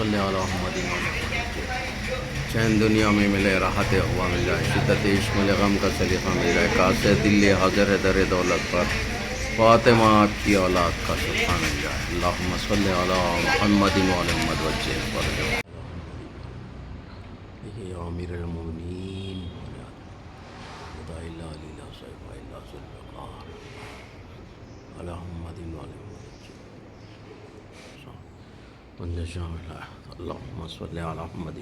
صلی علی محمد چین دنیا میں ملے راحت ہوا مل جائے، شدت عشق ملے غم کا سلیقہ مل جائے، کاسے دل حاضر ہے در دولت پر، فاطمہ آپ کی اولاد کا صدقہ مل جائے۔ اللہم صلی علی محمد وعلی محمد وجہ فرجہ۔ دیکھیے امیر المومنین خدا اللہ علی لا صیب اللہ ذوالفقار علی محمد وعلی محمد۔ اللہم صلی علی محمد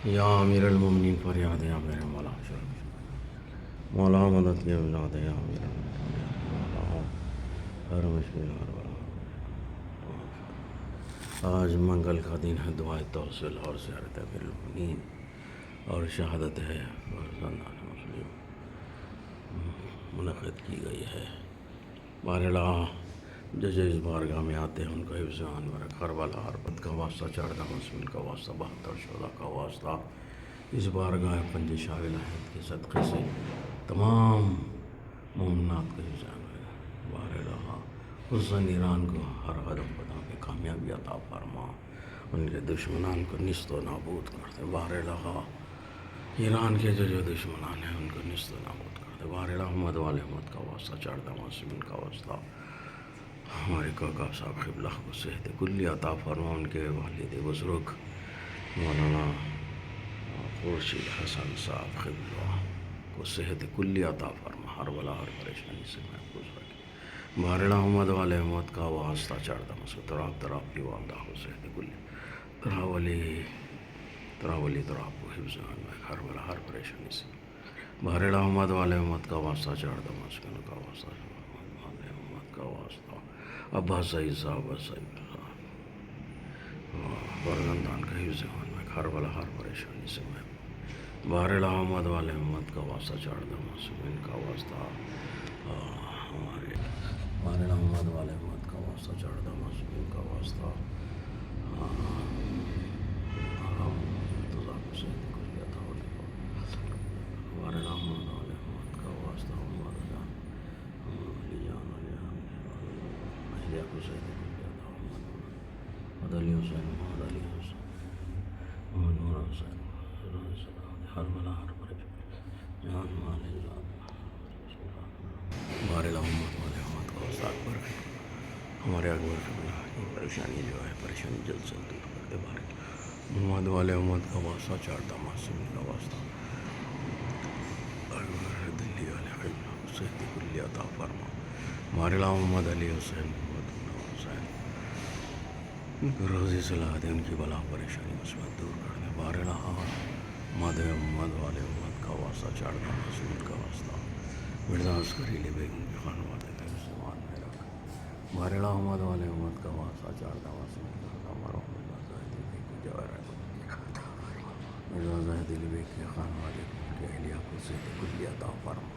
یا امیر المومنین فریاد یا میرے مولا مولا مدد کی اولاد یا امیر المومنین ہر مشکل ہر بلا۔ آج منگل کا دن ہے، دعائے توسل اور زیارت امیر المومنین اور شہادت ہے فرزندان مسلم منعقد کی گئی ہے۔ بارہا جو اس بارگاہ میں آتے ہیں ان کو حفظ انور کربلا حربت کا واسطہ، چاردہ مسلم کا واسطہ، 72 شہداء کا واسطہ، اس بارگاہ پنج شاہ ولایت کے صدقے سے تمام مومنات کو حفظ انور بارہا حسن ایران کو ہر قدم قدم پہ کامیابی عطا فرما، ان کے دشمنان کو نیست و نابود کر دے۔ بارہا ایران کے جو دشمنان ہیں ان کو نیست و نابود کر دے۔ بارہا احمد والے احمد کا واسطہ، چاردہ مسلم کا واسطہ، ہمارے کاکا صاحب قبلہ کو صحت کلی عطا فرما، ان کے والد بزرگ مولانا خورشید حسن صاحب قبلہ کو صحت کلی عطا فرما، ہر بلا ہر پریشانی سے محفوظ رکھے۔ بارہا احمد والے احمد کا واسطہ، چاردہ مسلم تراب کی والدہ کو صحت کلی، تراولی تراب کو حفظ ہر بلا ہر پریشانی سے۔ بارہا احمد والے احمد کا واسطہ، چاردہ مسلم کا واسطہ، احمد کا واسطہ، عباس سعید صاحب فرزندان کا حفظ ہر بلا ہر پریشانی سے محفوظ۔ بارہا احمد والے احمد کا واسطہ، چاردہ مسلم کا واسطہ، ہمارے بارہا احمد والے احمد کا واسطہ، چاردہ مسلم کا واسطہ، بارہا احمد والے احمد کا واسطہ، علی حسین محمد علی حسین محمد نور حسین ہر بلا ہر پریشانی جان مال بارہا احمد والے احمد کا واسطہ اکبر ہمارے اکبر قبلہ کی پریشانی جو ہے پریشانی جلد سے دور کر دے۔ بارہا محمد والے احمد کا واسطہ، چاردہ معصومین کا واسطہ، اکبر دلی والے قبلہ کو صحت کلی عطا فرما۔ بارہا محمد علی حسین محمد نور حسین ان کو روزی صلاح دے، ان کی بلا پریشانی مصیبت دور کر دے۔ بارہا محمد والے احمد کا واسطہ، چاردہ معصومین کا واسطہ، مرزا عسکری علی بیگم کے خانوادے کا سامان میں رکھ۔ بارہا احمد والے احمد کا واسطہ، چاردہ معصومین کا واسطہ، مرزا زاہد علی بیگ کو جواہر مرزا زاہد علی بیگ کے خانوادے کو، ان کے اہلیہ کو صحت کلی عطا فرما،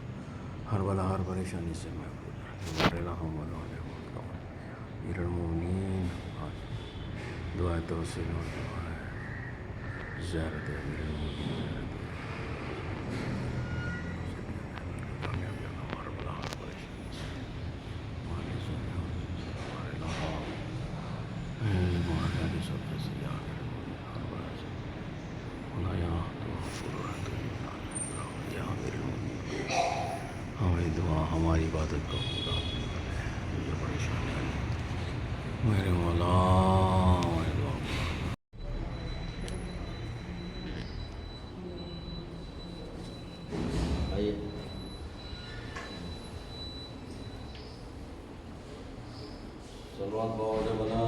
ہر بلا ہر پریشانی سے محفوظ رکھے۔ بارہا احمد والے احمد کا امیر المومنین دعائے توسل اور دعائے زیارت امیر المومنین ہر بلا ہر پریشانی سے ہماری دعا ہماری عبادت کو خدا مجھے پریشانی میرے مولا میرے دعا آئیے صلوات بہت بنا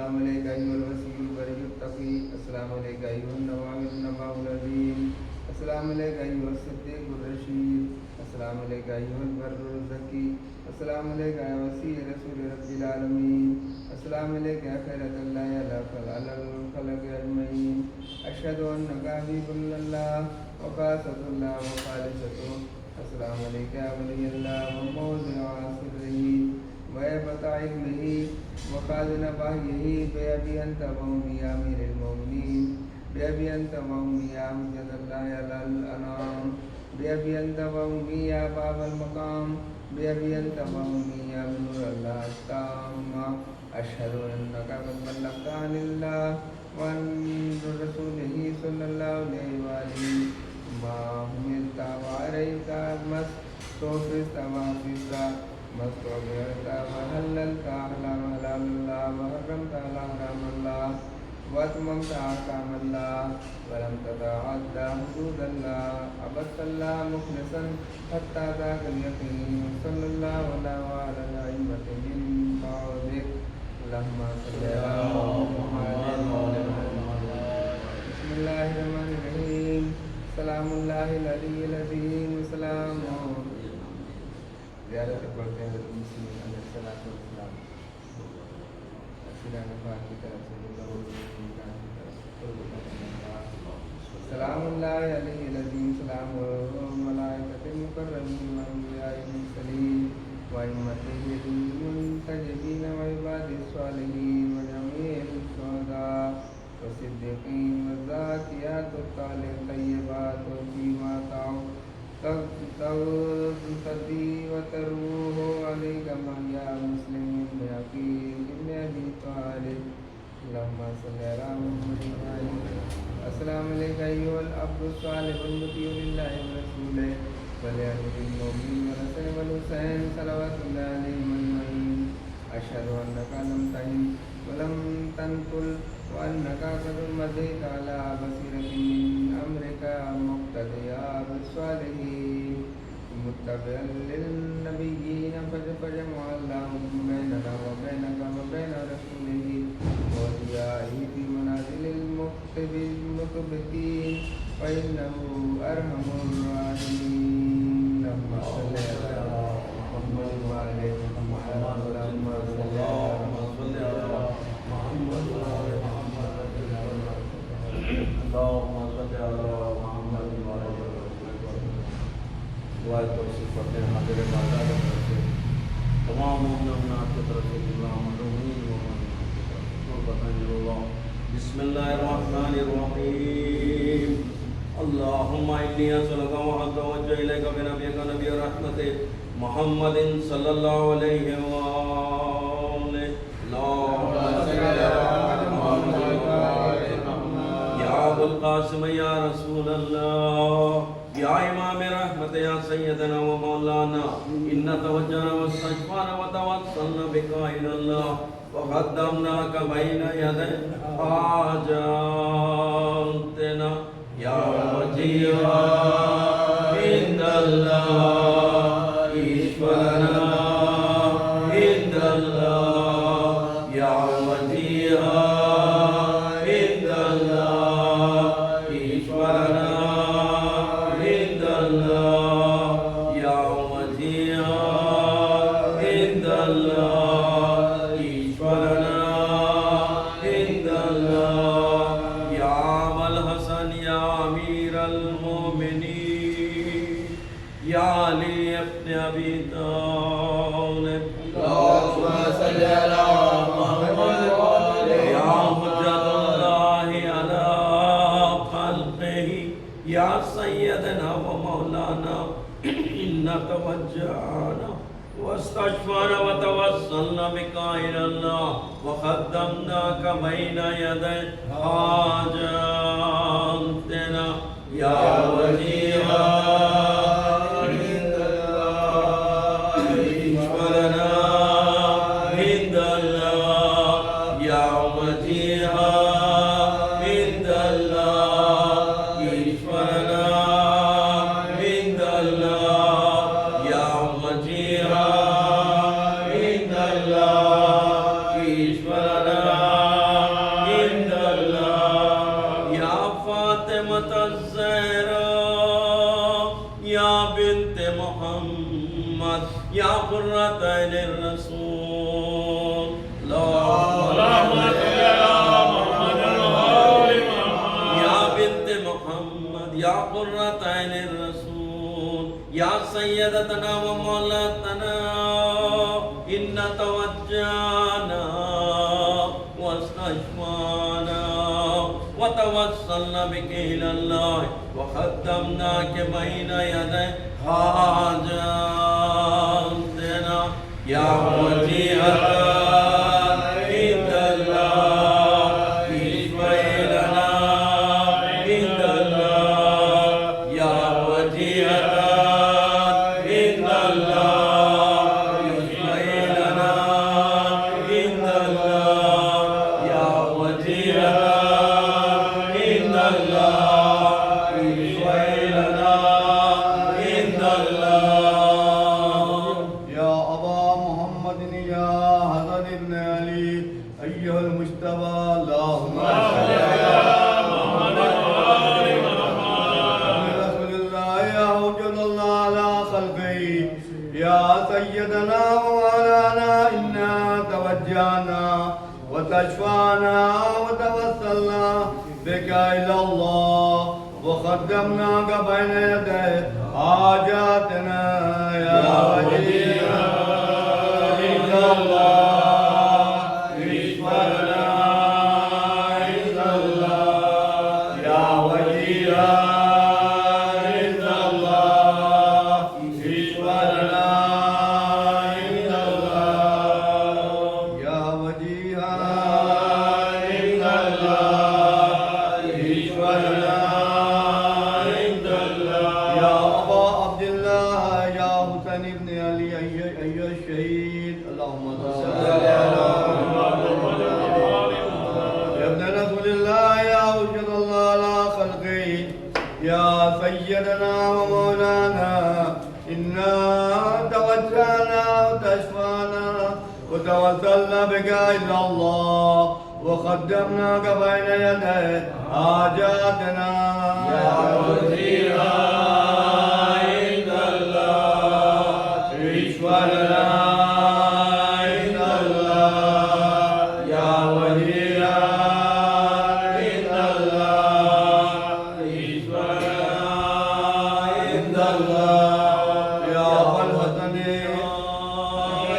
السلام علیک ایھا الوصی البری التقی السلام علیک ایھا النبی العظیم السلام علیک ایھا الصدیق الرشید السلام علیک ایھا البر الزکی السلام علیک یا وسیع رسول رب العالمین السلام علیک یا خیرۃ اللہ علی الخلق اجمعین اشہد انک حبیب اللہ وخاصۃ اللہ وخالصۃ السلام علیک یا ولی اللہ وموضع سرہ وہیبۃ علمہ وخازن وحیہ بأبی انت وأمی یا امیر المؤمنین بأبی انت وأمی یا حجۃ اللہ علی الانام بأبی انت وأمی یا باب المقام بأبی انت وأمی یا نور اللہ التام اشہد انک قد بلغت عن اللہ وعن رسولہ صلی اللہ علیہ وآلہ ما حملت وعلیک ما استوفیت وحفظت ما استودعت وحللت أحلام حلال اللہ وحرمت حرام اللہ واتممت احکام اللہ ولم تتعدى حدود اللہ عبدت اللہ مخلصا حتى ذاك اليقین صلی اللہ علیہ الأئمة من بعدک اللہم صل علی محمد بسم اللہ الرحمن الرحیم سلام اللہ العلی العظیم سلام زیارت پڑھتے ہیں حضرت مسیح علیہ السلام سیران پاک کی طرف سے سلام اللہ علیہ العظیم سلام ملائکۃ المکرمین وانبیاء المرسلین وائمۃ المنتجبین وعباد الصالحین وجمیع الشہداء والصدیقین والزاکیات الطیبات وفیما تغتدی وتروح علیک من یا مسلم بعقیل ابن ابی طالب اللہم صلی علی محمد السلام علیکم ایھا العبد الصالح المطیع للہ ورسولہ ولأمیر المؤمنین والحسن والحسین صلوات اللہ علیہم اجمعین اشہد انک لم تہن ولم تنقل وانک قد مضیت علی بصیرۃ من امرک مقتدیا بالصالحین متبعا للنبیین فجمع اللہ بیننا وبینک وبین رسولہ وأوليائه في منازل المقبتين فإنه أرحم الراحمين اللهم صل على محمد وعلى محمد اللهم صل على محمد وعلى محمد اللهم صل على محمد وعلى دعائے توصیف کرتے ہیں حاضر بارگاہ کی طرف سے تمام مومنات کی طرف سے بسم اللہ الرحمن الرحیم اللہم انی اسألک واتوجہ الیک بنبیک نبی رحمت محمد صلی اللہ علیہ وآلہ اللہم صلی علی محمد یا ابو القاسم یا رسول اللہ یا امام رحمت یا سیدنا و مولانا ان توجہنا واستشفانا وتوسلنا بک الى اللہ وقدمناك بين يدي حاجاتنا يا وجيها عند الله اشفعنا عند الله يا وجيها عند الله اشفعنا عند الله يا وجيها عند الله یا علی ابن ابی طالب اللہم صلی علی محمد یا حجت اللہ علی خلقہ یا سیدنا و مولانا ان توجہنا واستشفعنا وتوسلنا بک الی اللہ وقدمناک بین یدی حاجاتنا یا وجیہا عند اللہ فاطمة الزهراء يا بنت محمد يا قرة عين الرسول اللهم صل على محمد وآل محمد يا بنت محمد يا قرة عين الرسول يا سيدتنا ومولاتنا إن توجهنا واستشفانا وتوسلنا بك إلى الله وقدمناك بين يدي حاجاتنا يا وجيهة عند الله اشفع لنا عند الله يا وجيهة عند الله اشفع لنا عند الله يا وجيهة عند الله اشفع لنا عند الله يا أبا محمد يا حسن بن علي أيها المجتبى اللهم صل على محمد وآل محمد رسول الله يا حجة الله على خلقه يا سيدنا ومولانا إنا توجهنا وتشفعنا وتوسلنا بك إلى الله وقدمناك بين يدي حاجاتنا يا وجيها عند الله اشفع لنا عند الله يا وجيها عند الله اشفع لنا عند الله يا وجيها عند الله اشفع لنا عند الله يا أبا عبد الله يا حسين بن علي أيها الشهيد اللهم صل على محمد يا ابن رسول الله يا حجة الله على خلقه يا سيدنا ومولانا إنا توجهنا وتشفعنا وتوسلنا بك إلى الله وقدمناك بين يدي حاجاتنا يا وزيرا عند الله اشفع لنا عند الله يا وزيرا عند الله اشفع لنا عند الله يا أبا الحسن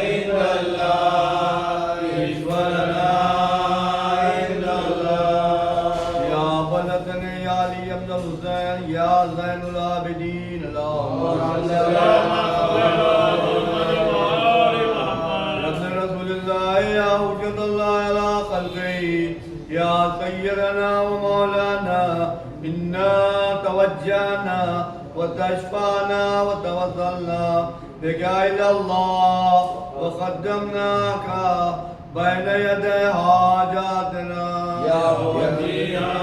عند الله اشفع لنا عند الله يا أبا الحسن يا علي بن الحسين يا زين العابدين اللهم صل على محمد رسول الله يا حجة الله على خلقه يا سيدنا ومولانا إنا توجهنا وتشفعنا وتوسلنا بك إلى الله وقدمناك بين يدي حاجاتنا يا وجيها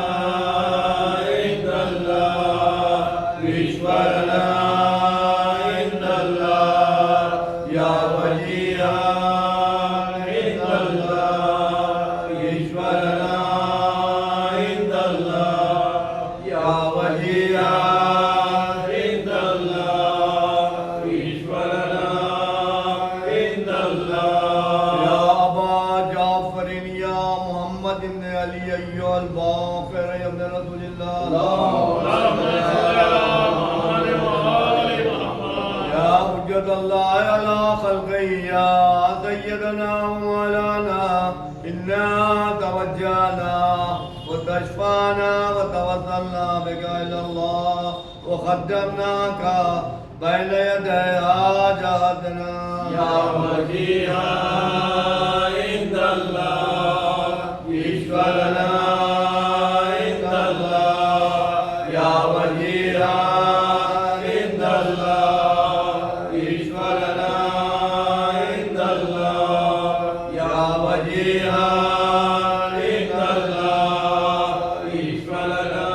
عند الله اشفع لنا عند الله يا وجيها عند الله اشفع لنا عند الله يا وجيها عند الله اشفع لنا عند الله يا أبا جعفر يا محمد بن علي أيها الباقر يا ابن رسول الله يا حجة الله على خلقه يا سيدنا ومولانا إنا توجهنا وتشفعنا وتوسلنا بك إلى الله وقدمناك بين يدي حاجاتنا يا وجيها عند الله اشفع لنا عند الله يا وجيها عند الله اشفع لنا عند الله يا وجيها عند الله اشفع لنا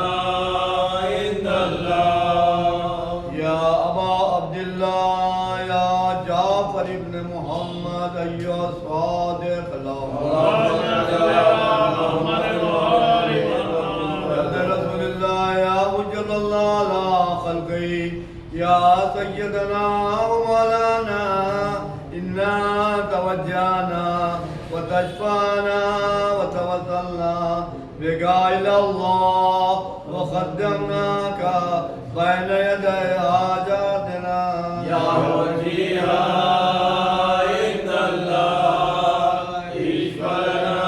عند الله يا أبا عبد الله يا جعفر بن محمد أيها الصادق اللهم صل على محمد وآل محمد رسول الله يا يا سيدنا ومولانا إنا توجهنا وتشفعنا وتوسلنا بك إلى الله وقدمناك بين يدي حاجاتنا يا وجيها عند الله اشفع لنا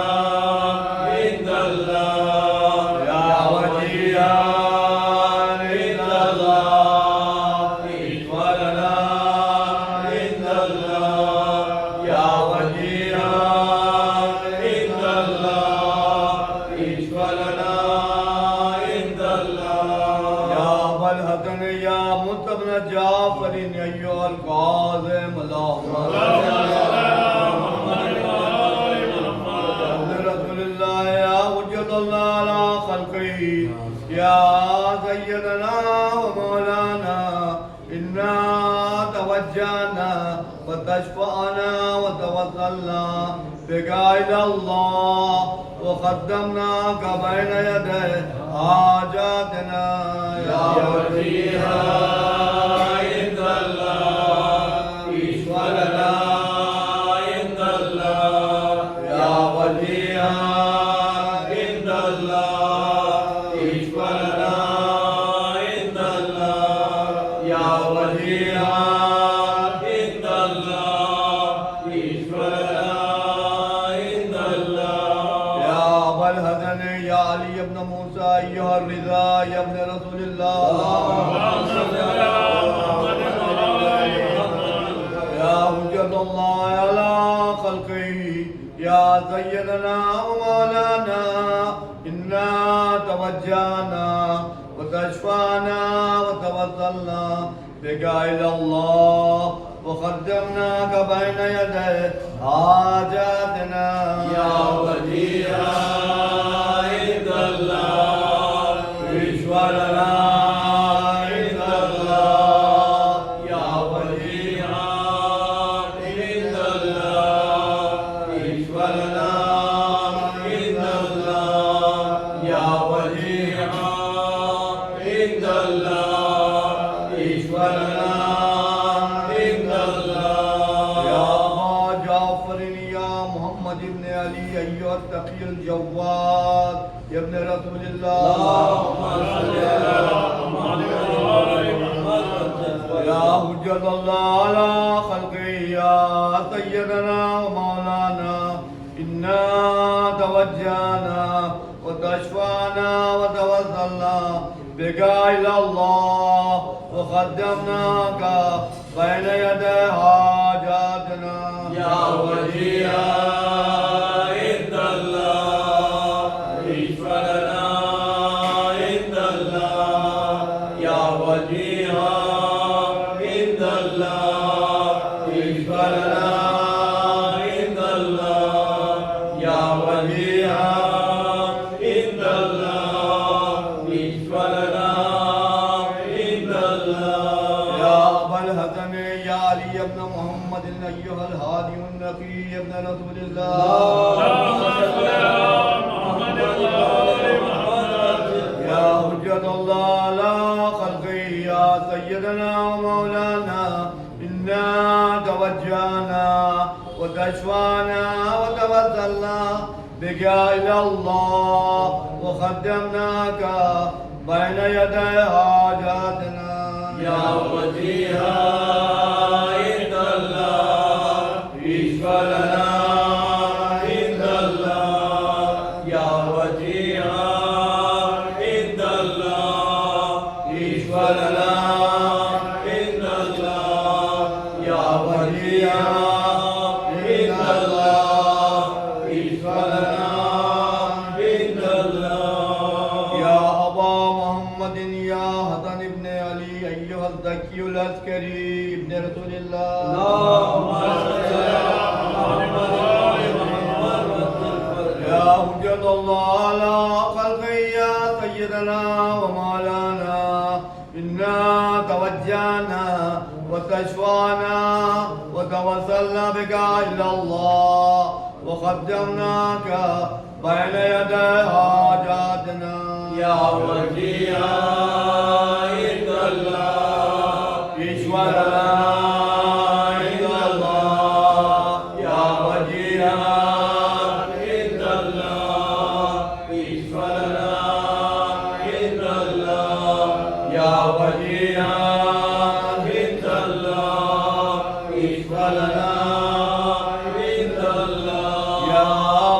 عند الله يا وجيها عند الله اشفع لنا عند الله يا وجيها عند الله اشفع لنا عند الله يا أبا الحسن يا مصطفى بن جعفر أيها القاسم اللهم صل على رسول الله يا حجة الله على خلقه يا سيدنا ومولانا إنا توجهنا وتشفعنا وتوسلنا بك إلى الله وقدمناك بين يدي حاجاتنا يا وجيها عند الله اشفع لنا عند الله يا وجيها عند الله اشفع لنا عند الله يا وجيها عند الله اشفع لنا عند الله يا أبا الحسن يا علي بن موسى أيها الرضا يا ابن رسول الله يا حجة الله على خلقه يا سيدنا ومولانا إنا توجهنا وتشفعنا وتوسلنا بك إلى الله وقدمناك بين يدي حاجاتنا يا وجيها عند الله اشفع لنا عند الله يا وجيها عند الله اشفع لنا عند الله يا وجيها عند الله اشفع لنا عند الله يا أبا جعفر يا محمد بن علي أيها التقي الجواد يا ابن رسول الله يا حجة الله على خلقه يا سيدنا ومولانا إنا توجهنا وتشفعنا وتوسلنا بك إلى الله وقدمناك بين يدي حاجاتنا يا وجيها عند الله اشفع لنا عند الله يا وجيها عند الله اشفع لنا عند الله يا وجيها عند الله اشفع لنا عند الله يا أبا الحسن يا علي بن محمد أيها الهادي النقي يا ابن رسول الله يا حجة الله على خلقه يا سيدنا ومولانا إنا توجهنا وتشفعنا وتوسلنا بك إلى الله وقدمناك بين يدي حاجاتنا يا وجيها عند الله اشفع لنا عند الله يا وجيها عند الله اشفع لنا عند الله يا وجيها عند الله اشفع لنا عند الله يا أبا محمد يا حسن بن علي أيها الزكي العسكري ابن رسول الله يا حجة الله على خلقه يا سيدنا ومولانا إنا توجهنا وتشفعنا وتوسلنا بك إلى الله وقدمناك بين يدي حاجاتنا يا وجيها عند الله وجيها عند الله اشفع لنا عند الله يا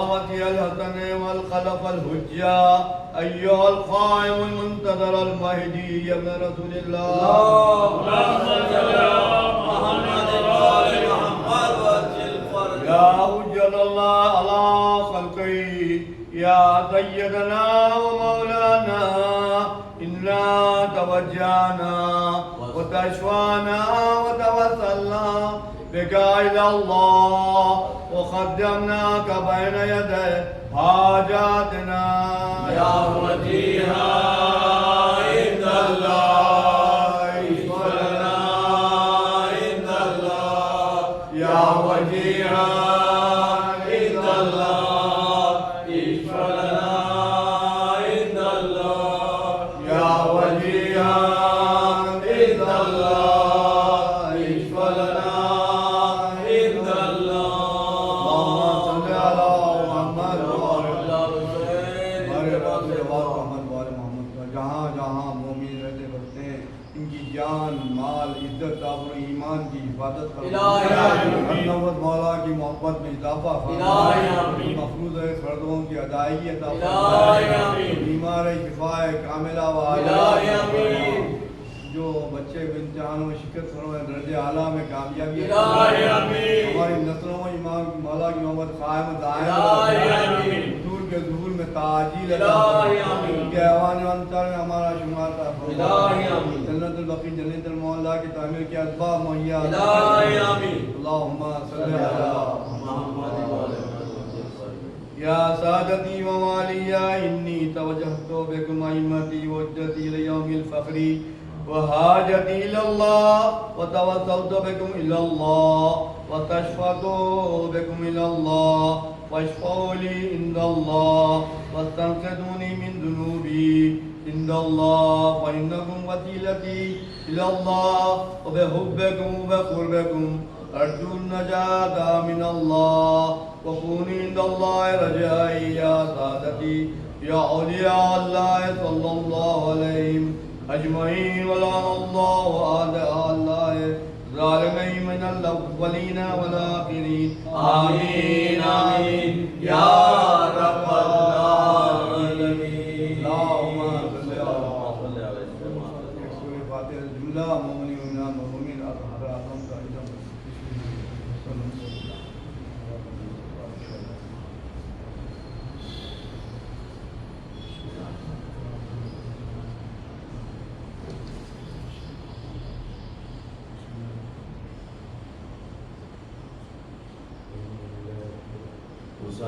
فتي الحسن والخلف الحجة أيها القائم المنتظر المهدي يا ابن رسول الله اللهم صل على محمد وآل محمد وأجل فرجه يا حجة الله على خلقه يا سيدنا ومولانا إنا توجهنا وتشفعنا وتوسلنا بك إلى الله وقدمناك بين يدي حاجاتنا يا وجيها عند الله اشفع لنا عند الله يا وجيها عند الله اشفع لنا عند الله يا وجيها عند الله اشفع لنا عند الله اللهم صل على محمد وعلى جہاں جہاں مومن رہتے بستے ہیں ان کی جان مال عزت آبرو ایمان کی حفاظت فرمائے مولا کی محبت میں اضافہ فرمائے مفروض فردوں کی ادائیگی عطا فرمائے بیمار شفاء کاملہ و عاجلہ جو بچے امتحانوں میں شکست فرمائے درجہ اعلیٰ میں کامیابی ہماری نسلوں میں امام مولا کی محبت قائم دائم حضور کے ظہور میں تعجیل ان کے ایوان انتر میں ہمارا شمار تھا جنت البقیع جنت المولا کی تعمیر کے اسباب مہیا اللہم صلی علی محمد یا سادتی و مالیا انی توجہت بکم ائمتی وجدتی لیوم الفخری وحاجتي إلى الله وتوسلت بكم إلى الله وتشفعت بكم إلى الله واشفعوا لي عند الله واستنقذوني من ذنوبي عند الله فإنكم وسيلتي إلى الله وبحبكم وبقربكم أرجو النجاة من الله وكوني عند الله رجائي يا سادتي يا أولياء الله صلى الله عليه أجمعين ولعن الله أعداء الله ظالمين من الأولين والآخرين آمين آمين يا رب العالمين اللهم صل على سورة فاتحة الجملة مؤمنين ومؤمنين أظهر أعظم قائدا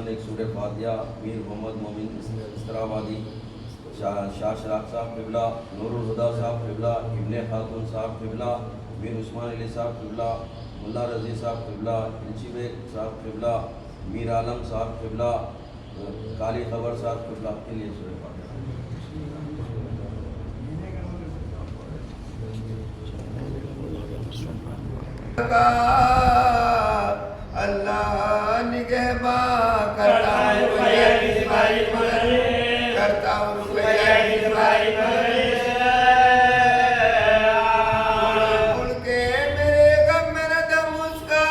ایک سورہ فاتحہ میر محمد مومن اسرابادی شاہ شراق صاحب قبلہ نور الہدا صاحب قبلہ ابن خاتون صاحب قبلہ میر عثمان علی صاحب قبلہ ملا رضی صاحب قبلہ انچی بیگ صاحب قبلہ میر عالم صاحب قبلہ کالی خبر صاحب قبلہ کے لیے سورہ فاتحہ اللہ نگہباں کرتا ہوں کرتا ہوں ان کے میرے غم میں نہ دم اس کا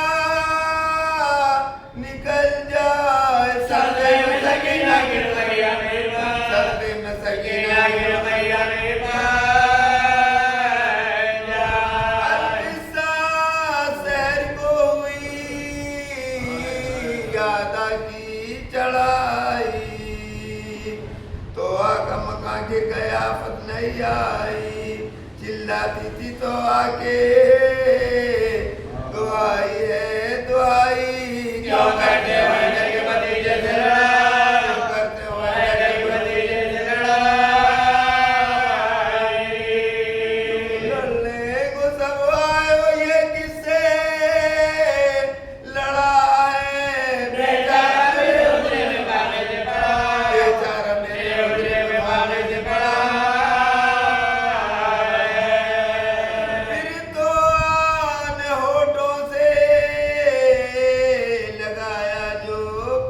نکل جائے سردے میں سکینہ گر گیا میرے پاس سردے میں سکینہ گر گیا میرے پاس کے قیافت نہیں آئی چلاتی تھی تو آکے دعائی ہے دعائی کیوں کرتے ہوئے گھر کے بھتیجے سے لڑا کیوں کرتے ہوئے گھر کے بھتیجے سے لڑائی لڑنے کو سب آئے ہو یہ کس سے لڑا ہے بیچارہ میرے حجرے میں بھاگے سے پڑا بیچارہ میرے حجرے میں بھاگے سے پڑا پھر تو آنے ہونٹوں سے لگایا جو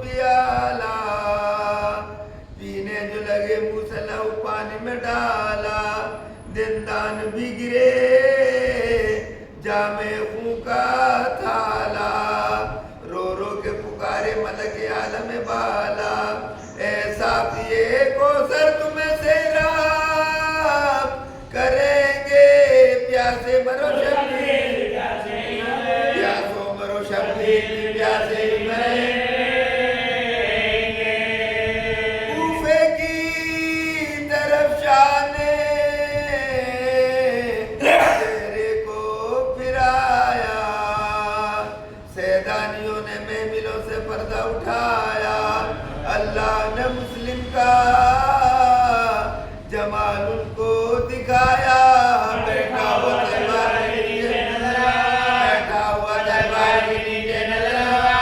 پیالہ پینے جو لگے منہ سے لہو پانی میں ڈالا دندان بھی گرے جام خون کا تھالا رو رو کے پکارے ملک عالم بالا اے ساقیے کوثر تمہیں سیراب کریں گے پیاسے مرو شبیر پیاسو مرو شبیر پیاسے مریں کوفے کی طرف شانے تیرے کو پھرایا سیدانیوں نے محملوں سے پردہ اٹھایا اللہ نے مسلم کا جمال ان کو دکھایا بیٹھا ہوا دربار کے نیچے نظر آیا بیٹھا ہوا دربار کے نیچے نظر آیا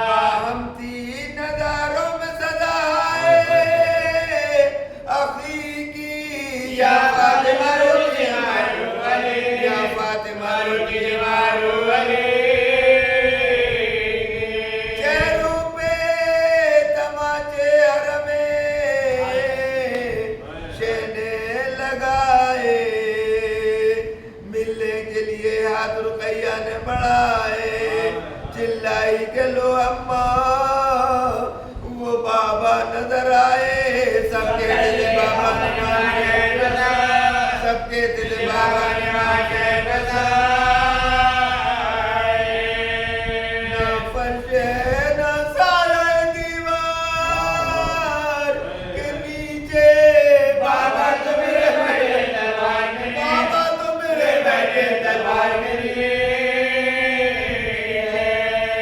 باہم تھی نظاروں میں صدائے اخی کی یا فاطمہ روٹی مارو علی یا فاطمہ روٹی مارو علی چہروں پہ تماچے حرم شہنے لگائے ملنے کے لیے ہاتھ رقیہ نے بڑھائے چلائی کہ لو اماں وہ بابا نظر آئے سب کے دل بابا نے مانگے رضا سب کے دل بابا نے مانگے رضا نہ فرش ہے نہ سایہ دیوار کے نیچے بابا تو میرے بیٹھے دربار میں بابا تو میرے بیٹھے دربار میں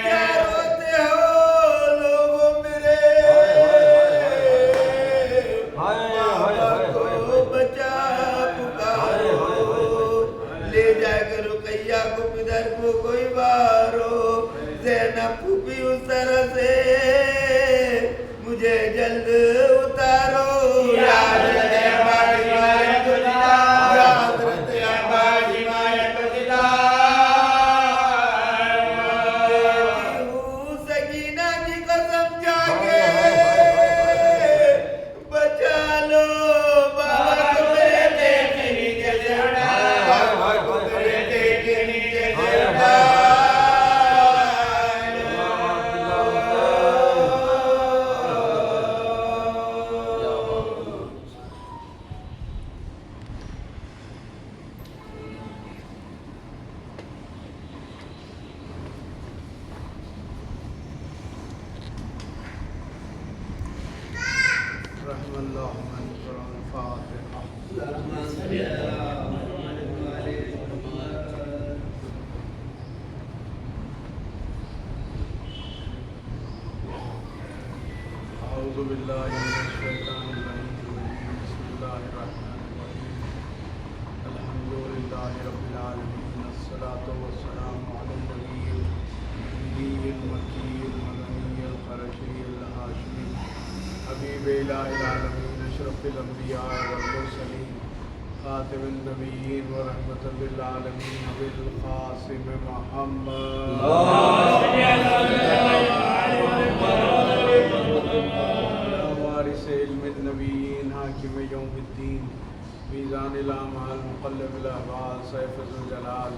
کیا روتے ہو لوگوں میرے بابا کو بچا پکارو لے جائے کر رقیہ کو پدر کو کوئی بارو زینب پھوپھی اس طرح سے مجھے جلد اتارو یا حضرت عباس حمایت اللہ یا حضرت عباس حمایت اللہ دیتی ہوں سکینہ کی قسم جا کے بچا لو بابا کو میرے پیٹ کے نیچے سے ہٹا بابا کو میرے پیٹ کے نیچے سے ہٹا رحم اللہ من قرآن فاتحہ اعوذ باللہ من الشیطان الرجیم بسم اللہ الرحمن الرحیم الحمد للہ رب العالمین الصلاۃ والسلام علی النبی النبی المکی المدنی القرشی الہاشمی حبیب الہ العالمین اشرف الانبیاء والمرسلین خاتم النبیین ورحمۃ للعالمین بالقاسم محمد وارث علم النبیین حاکم یوم الدین میزان الاعمال مقلب الاحوال سیف ذو الجلال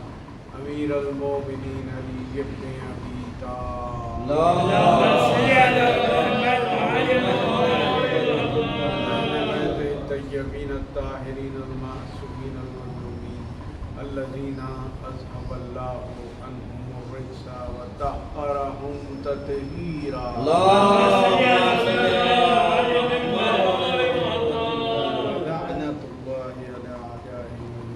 امیر المومنین علی ابن ابی طالب الطیبین الطاہرین المعصومین المظلومین الذین اذهب اللہ عنہم الرجس وطہرہم تطہیرا لعنت اللہ علی اعدائہم من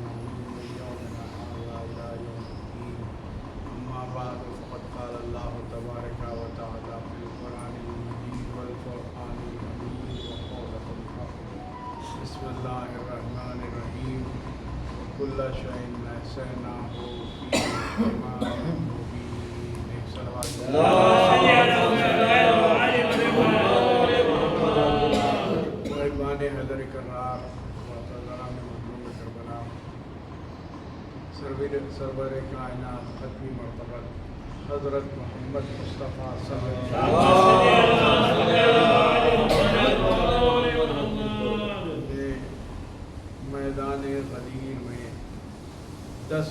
یومنا ھذا الی یوم الدین اما بعد فقد قال اللہ تبارک وتعالی فی القرآن المجید والفرقان الحمید وقولۃ الحق بسم اللہ الرحمن الرحیم کل شیء احصیناہ فی امام مبین ایک صلوات مہربان حضر کرار وعطاران مظلوم کربلا سرور کائنات ختمی مرتبت حضرت محمد مصطفیٰ صلی اللہ علیہ وسلم 10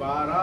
12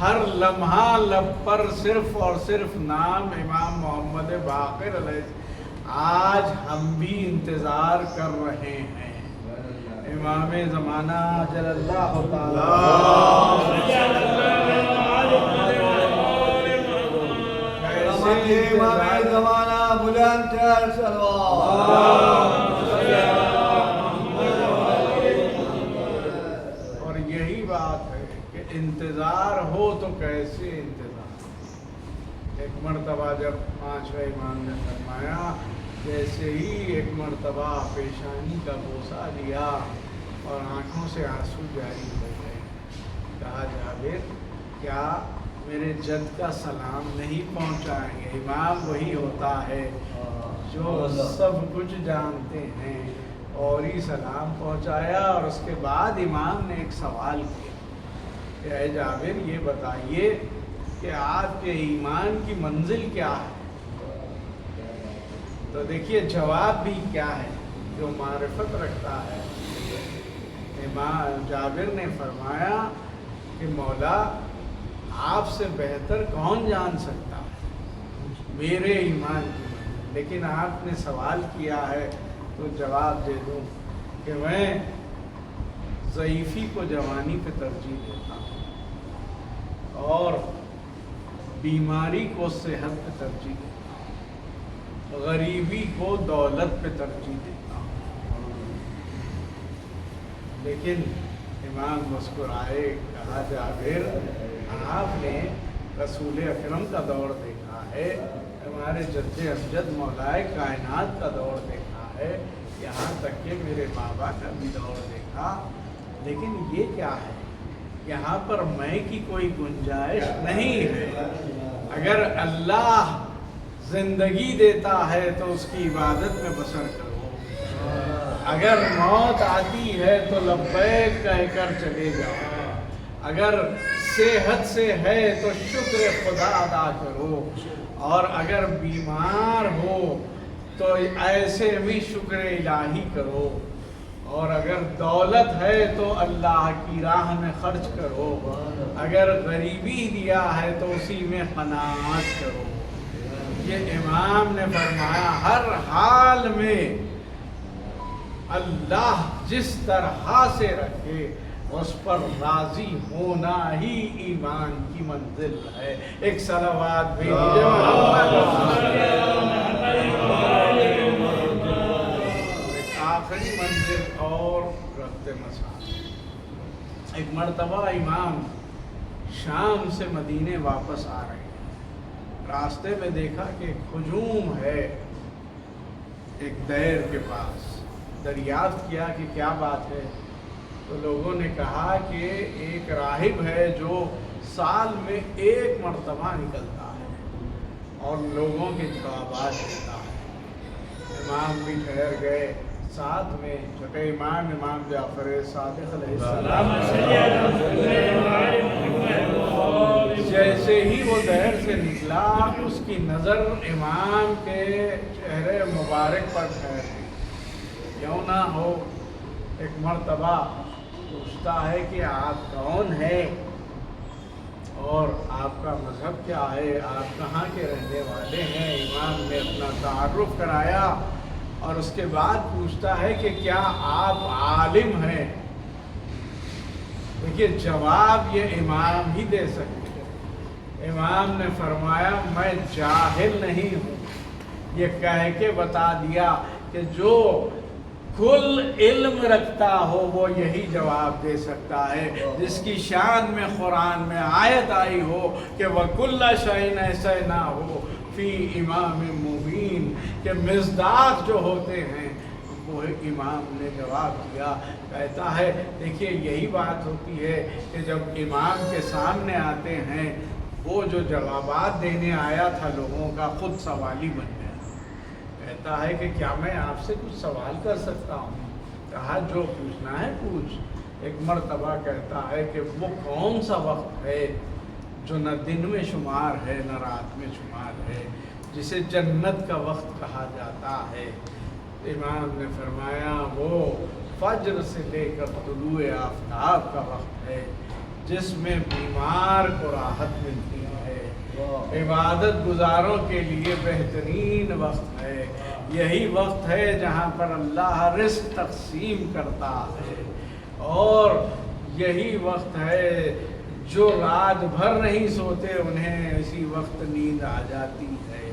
ہر لمحہ لب پر صرف اور صرف نام امام محمد باقر علیہ السلام۔ آج ہم بھی انتظار کر رہے ہیں امام زمانہ جل اللہ امام زمانہ بلند تر سلوات۔ اور یہی بات ہے کہ انتظار ہو تو کیسے انتظار۔ ایک مرتبہ جب پانچویں امام نے فرمایا، جیسے ہی ایک مرتبہ پیشانی کا بوسہ لیا اور آنکھوں سے آنسو جاری ہو گئے، کہا جابر کیا میرے جد کا سلام نہیں پہنچائیں گے؟ امام وہی ہوتا ہے جو سب کچھ جانتے ہیں، اور ہی سلام پہنچایا۔ اور اس کے بعد امام نے ایک سوال کیا کہ اے جابر یہ بتائیے کہ آپ کے ایمان کی منزل کیا ہے؟ تو دیکھیے جواب بھی کیا ہے، جو معرفت رکھتا ہے۔ امام جابر نے فرمایا کہ مولا آپ سے بہتر کون جان سکتا ہے میرے ایمان کی منزل، لیکن آپ نے سوال کیا ہے تو جواب دے دوں کہ میں ضعیفی کو جوانی پہ ترجیح دیتا ہوں اور بیماری کو صحت پہ ترجیح دیتا ہوں، غریبی کو دولت پہ ترجیح دیتا ہوں۔ لیکن امام مسکرائے، کہا جابر آپ نے رسول اکرم کا دور دیکھا ہے، ہمارے جد امجد مولائے کائنات کا دور دیکھا ہے، یہاں تک کہ میرے بابا کا بھی دور دیکھا، لیکن یہ کیا ہے؟ یہاں پر میں کی کوئی گنجائش نہیں ہے۔ اگر اللہ زندگی دیتا ہے تو اس کی عبادت میں بسر کرو، اگر موت آتی ہے تو لبیک کہہ کر چلے جاؤ، اگر صحت سے ہے تو شکر خدا ادا کرو، اور اگر بیمار ہو تو ایسے بھی شکر الہی کرو، اور اگر دولت ہے تو اللہ کی راہ میں خرچ کرو، اگر غریبی دیا ہے تو اسی میں قناعت کرو۔ یہ امام نے فرمایا ہر حال میں اللہ جس طرح سے رکھے اس پر راضی ہونا ہی ایمان کی منزل ہے۔ ایک صلوات بھی آخری منزل اور رفت مسافر۔ ایک مرتبہ امام شام سے مدینے واپس آ رہے ہیں، راستے میں دیکھا کہ ایک ہجوم ہے ایک دیر کے پاس۔ دریافت کیا کہ کیا بات ہے، تو لوگوں نے کہا کہ ایک راہب ہے جو سال میں ایک مرتبہ نکلتا ہے اور لوگوں کے جوابات دیتا ہے۔ امام بھی ٹھہر گئے، ساتھ میں چھٹے امام جعفر صادق علیہ السلام، جیسے ہی وہ دہر سے نکلا اس کی نظر امام کے چہرے مبارک پر ٹھہر گئی۔ کیوں نہ ہو، ایک مرتبہ پوچھتا ہے کہ آپ کون ہیں اور آپ کا مذہب کیا ہے، آپ کہاں کے رہنے والے ہیں۔ امام نے اپنا تعارف کرایا اور اس کے بعد پوچھتا ہے کہ کیا آپ عالم ہیں؟ دیکھیے جواب یہ امام ہی دے سکتے ہیں۔ امام نے فرمایا میں جاہل نہیں ہوں، یہ کہہ کے بتا دیا کہ جو کل علم رکھتا ہو وہ یہی جواب دے سکتا ہے، جس کی شان میں قرآن میں آیت آئی ہو کہ وَكُلَّ شَيْءٍ أَحْصَيْنَاهُ فِي إِمَامٍ مُبِينٍ، کہ مصداق جو ہوتے ہیں وہ امام نے جواب دیا۔ کہتا ہے دیکھیے یہی بات ہوتی ہے کہ جب امام کے سامنے آتے ہیں وہ جو جوابات دینے آیا تھا لوگوں کا خود سوالی بن گیا۔ کہتا ہے کہ کیا میں آپ سے کچھ سوال کر سکتا ہوں؟ کہا جو پوچھنا ہے پوچھ۔ ایک مرتبہ کہتا ہے کہ وہ کون سا وقت ہے جو نہ دن میں شمار ہے نہ رات میں شمار ہے، جسے جنت کا وقت کہا جاتا ہے؟ امام نے فرمایا وہ فجر سے لے کر طلوع آفتاب کا وقت ہے، جس میں بیمار کو راحت ملتی ہے، عبادت گزاروں کے لیے بہترین وقت ہے، یہی وقت ہے جہاں پر اللہ رزق تقسیم کرتا ہے، اور یہی وقت ہے جو رات بھر نہیں سوتے انہیں اسی وقت نیند آ جاتی ہے۔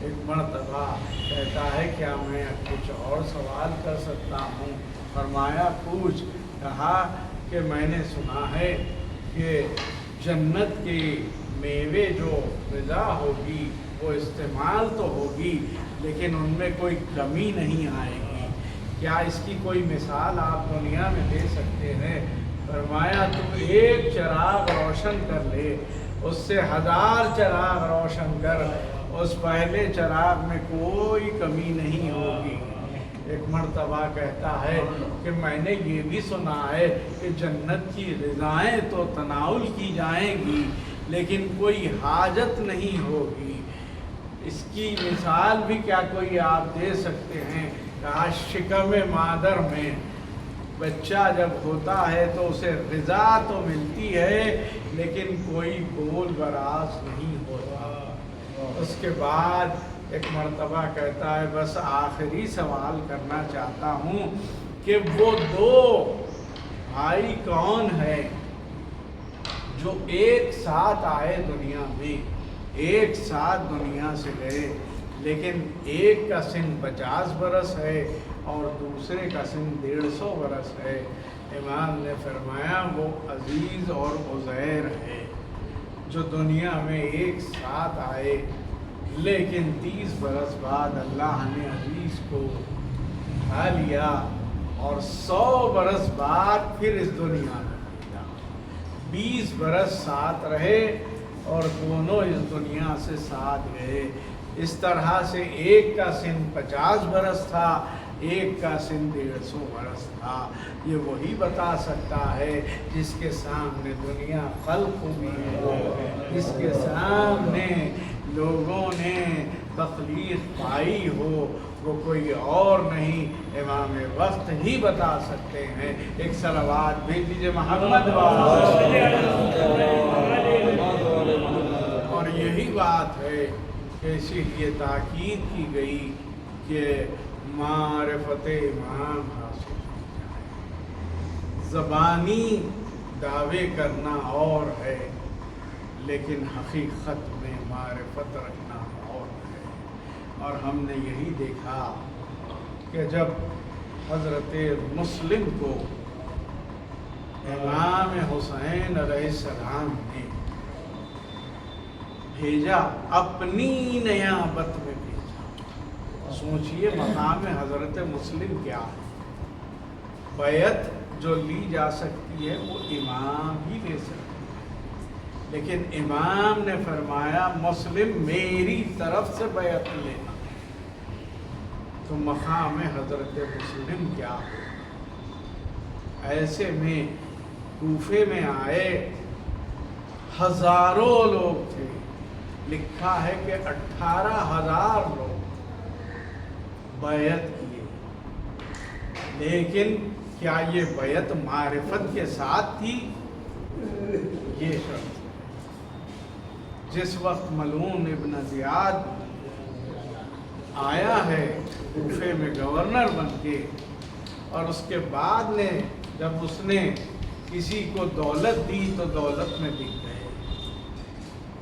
ایک مرتبہ کہتا ہے کیا میں کچھ اور سوال کر سکتا ہوں؟ فرمایا پوچھ۔ کہا کہ میں نے سنا ہے کہ جنت کی میوے جو غذا ہوگی وہ استعمال تو ہوگی لیکن ان میں کوئی کمی نہیں آئے گی، کیا اس کی کوئی مثال آپ دنیا میں دے سکتے ہیں؟ فرمایا تو ایک چراغ روشن کر لے، اس سے 1000 چراغ روشن کر، اس پہلے چراغ میں کوئی کمی نہیں ہوگی۔ ایک مرتبہ کہتا ہے کہ میں نے یہ بھی سنا ہے کہ جنت کی غذائیں تو تناول کی جائیں گی لیکن کوئی حاجت نہیں ہوگی، اس کی مثال بھی کیا کوئی آپ دے سکتے ہیں؟ کہا شکم مادر میں بچہ جب ہوتا ہے تو اسے غذا تو ملتی ہے لیکن کوئی گول براز نہیں ہوتا۔ اس کے بعد ایک مرتبہ کہتا ہے بس آخری سوال کرنا چاہتا ہوں کہ وہ 2 بھائی کون ہیں جو ایک ساتھ آئے دنیا میں، ایک ساتھ دنیا سے گئے، لیکن ایک کا سن 50 برس ہے اور دوسرے کا سن 150 برس ہے؟ امام نے فرمایا وہ عزیز اور عزیر ہے، جو دنیا میں ایک ساتھ آئے لیکن 30 برس بعد اللہ نے عزیز کو اٹھا لیا اور 100 برس بعد پھر اس دنیا میں بھیجا، 20 برس ساتھ رہے اور دونوں اس دنیا سے ساتھ گئے۔ اس طرح سے ایک کا سن 50 برس تھا، ایک کا سن 150 برس تھا۔ یہ وہی بتا سکتا ہے جس کے سامنے دنیا خلق ہوئی ہے، جس کے سامنے لوگوں نے تخلیق پائی ہو، وہ کوئی اور نہیں، امام وقت ہی بتا سکتے ہیں۔ ایک صلوات بھیج دیجئے محمد اور یہی بات ہے کہ اسی لیے تاکید کی گئی کہ معرفت امام حاصل کی جائے۔ زبانی دعوے کرنا اور ہے لیکن حقیقت میں معرفت رکھنا اور ہے، اور ہم نے یہی دیکھا کہ جب حضرت مسلم کو امام حسین علیہ السلام نے بھیجا، اپنی نیابت میں بھیجا، سوچئے مقام حضرت مسلم کیا ہے؟ بیعت جو لی جا سکتی ہے وہ امام ہی لے سکتے ہیں، لیکن امام نے فرمایا مسلم میری طرف سے بیعت لینا، تو مقام حضرت مسلم کیا ہے؟ ایسے میں کوفے میں آئے، ہزاروں لوگ تھے، لکھا ہے کہ 18,000 لوگ بیعت کیے، لیکن کیا یہ بیعت معرفت کے ساتھ تھی؟ یہ شرط۔ جس وقت ملعون ابن زیاد آیا ہے کوفے میں گورنر بن کے، اور اس کے بعد نے جب اس نے کسی کو دولت دی تو دولت میں بک گئے،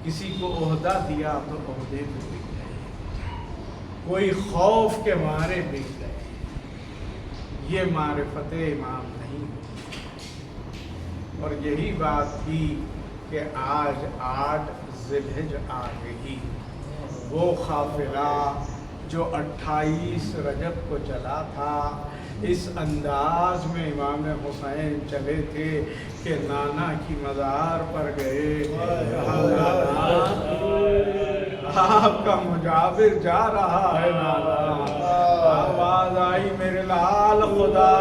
کسی کو عہدہ دیا تو عہدے میں بک گئے، کوئی خوف کے مارے بک گئے۔ یہ معرفت امام نہیں، اور یہی بات تھی کہ آج 8 ذی الحج آ گئی، وہ قافلہ جو 28 رجب کو چلا تھا، اس انداز میں امام حسین چلے تھے کہ نانا کی مزار پر گئے، آپ کا مجاور جا رہا ہے نانا، آواز آئی میرے لال خدا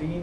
3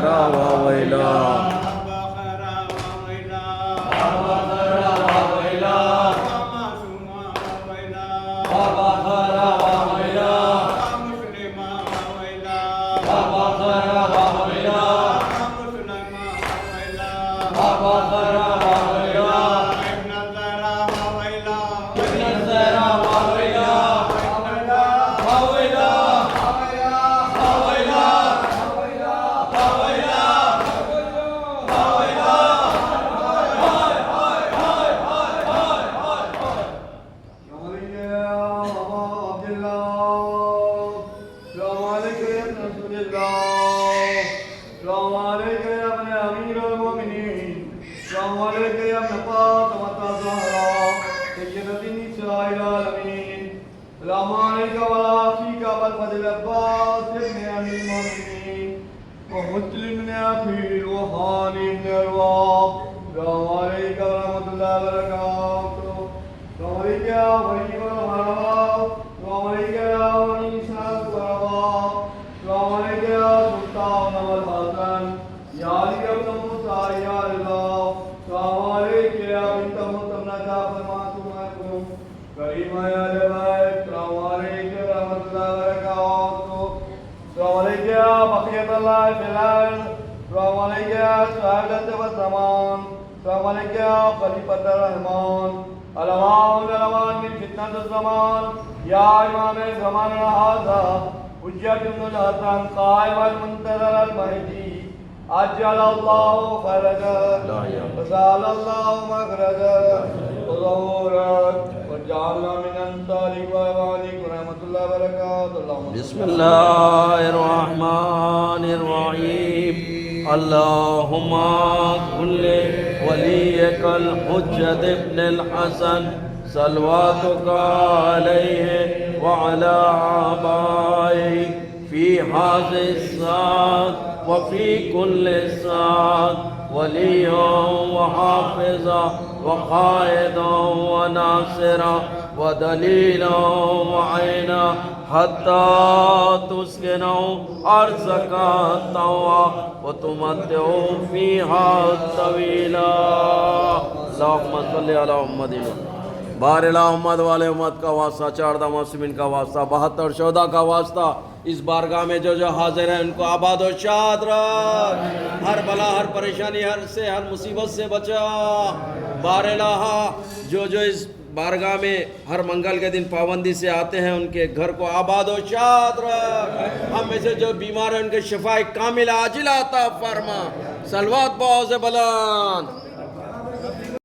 خرا وویلا بسم اللہ الرحمن الرحیم اللہم کل ولیک الحجت ابن الحسن صلواتک علیہ وعلا آبائی فی حاضر الساعت وفی کل ساعت ولی وحافظ وقائد وناصر ودلیل وعین حتی تسکنوا ارضک طوعا وتمتعوا فیہا طویلا اللہم صلی علی محمد بار الہ محمد والے امت کا واسطہ، 14 معصومین کا واسطہ، 72 شہداء کا واسطہ، اس بارگاہ میں جو حاضر ہیں ان کو آباد و شاد رکھ، ہر بلا ہر پریشانی ہر مصیبت سے بچا۔ بار الہ جو اس بارگاہ میں ہر منگل کے دن پابندی سے آتے ہیں ان کے گھر کو آباد و شاد رکھ، ہم میں سے جو بیمار ہیں ان کے شفاء کاملہ عاجلہ عطا فرما، صلوات بہت سے بلند